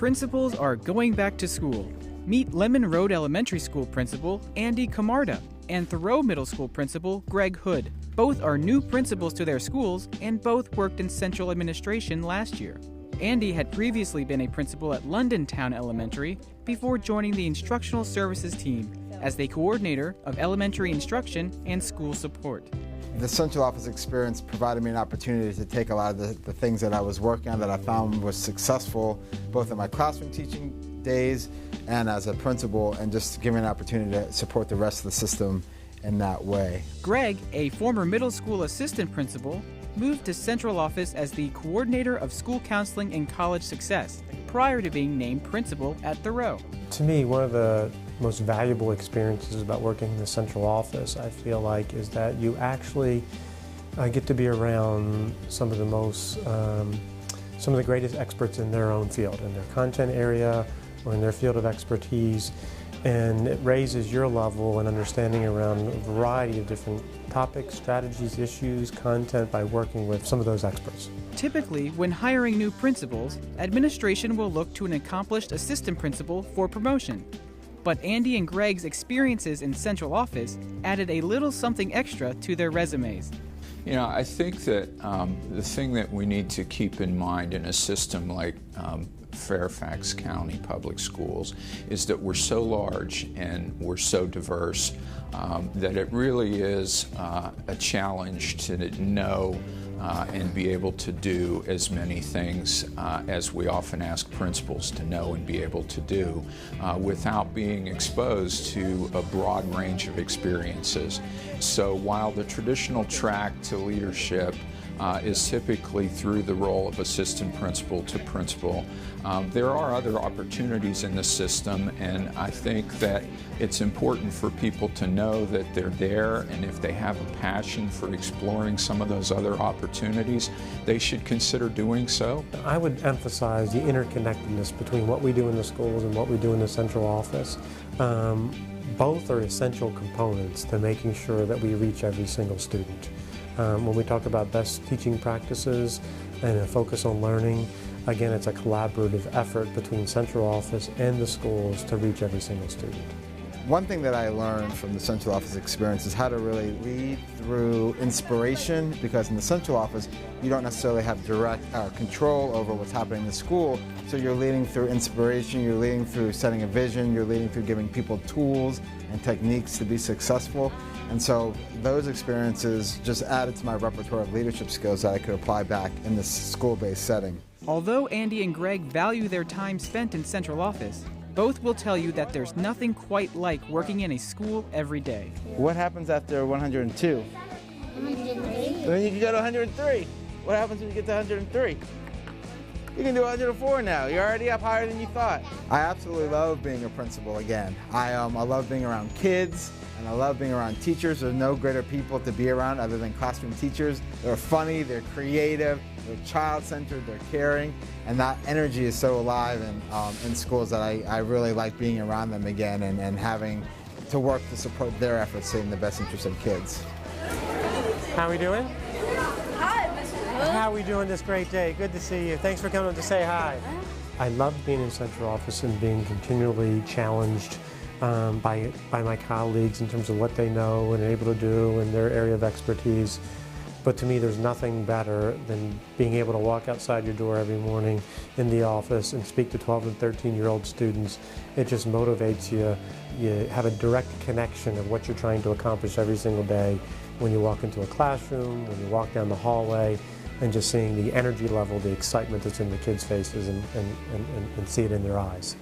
Principals are going back to school. Meet Lemon Road Elementary School Principal Andy Camarda and Thoreau Middle School Principal Greg Hood. Both are new principals to their schools and both worked in central administration last year. Andy had previously been a principal at London Town Elementary before joining the Instructional Services team as the coordinator of elementary instruction and school support. The central office experience provided me an opportunity to take a lot of the things that I was working on that I found was successful both in my classroom teaching days and as a principal, and just give me an opportunity to support the rest of the system in that way. Greg, a former middle school assistant principal, moved to central office as the coordinator of school counseling and college success prior to being named principal at Thoreau. To me, one of the most valuable experiences about working in the central office, I feel like, is that you actually get to be around some of the greatest experts in their own field, in their content area or in their field of expertise, and it raises your level and understanding around a variety of different topics, strategies, issues, content by working with some of those experts. Typically, when hiring new principals, administration will look to an accomplished assistant principal for promotion. But Andy and Greg's experiences in central office added a little something extra to their resumes. You know, I think that the thing that we need to keep in mind in a system like Fairfax County Public Schools is that we're so large and we're so diverse that it really is a challenge to know and be able to do as many things as we often ask principals to know and be able to do without being exposed to a broad range of experiences. So while the traditional track to leadership is typically through the role of assistant principal to principal, there are other opportunities in the system, and I think that it's important for people to know that they're there, and if they have a passion for exploring some of those other opportunities, they should consider doing so. I would emphasize the interconnectedness between what we do in the schools and what we do in the central office. Both are essential components to making sure that we reach every single student. When we talk about best teaching practices and a focus on learning, again, it's a collaborative effort between central office and the schools to reach every single student. One thing that I learned from the central office experience is how to really lead through inspiration, because in the central office you don't necessarily have direct control over what's happening in the school, so you're leading through inspiration, you're leading through setting a vision, you're leading through giving people tools and techniques to be successful. And so those experiences just added to my repertoire of leadership skills that I could apply back in this school-based setting. Although Andy and Greg value their time spent in central office, both will tell you that there's nothing quite like working in a school every day. What happens after 102? 103. Then you can go to 103. What happens when you get to 103? You can do 104 now. You're already up higher than you thought. I absolutely love being a principal again. I love being around kids, and I love being around teachers. There's no greater people to be around other than classroom teachers. They're funny, they're creative, they're child-centered, they're caring, and that energy is so alive in schools that I really like being around them again and having to work to support their efforts in the best interest of kids. How are we doing? Hi, Mr. Hood. How are we doing this great day? Good to see you. Thanks for coming to say hi. I love being in central office and being continually challenged by my colleagues in terms of what they know and able to do in their area of expertise. But to me, there's nothing better than being able to walk outside your door every morning in the office and speak to 12 and 13-year-old students. It just motivates you. You have a direct connection of what you're trying to accomplish every single day when you walk into a classroom, when you walk down the hallway, and just seeing the energy level, the excitement that's in the kids' faces and see it in their eyes.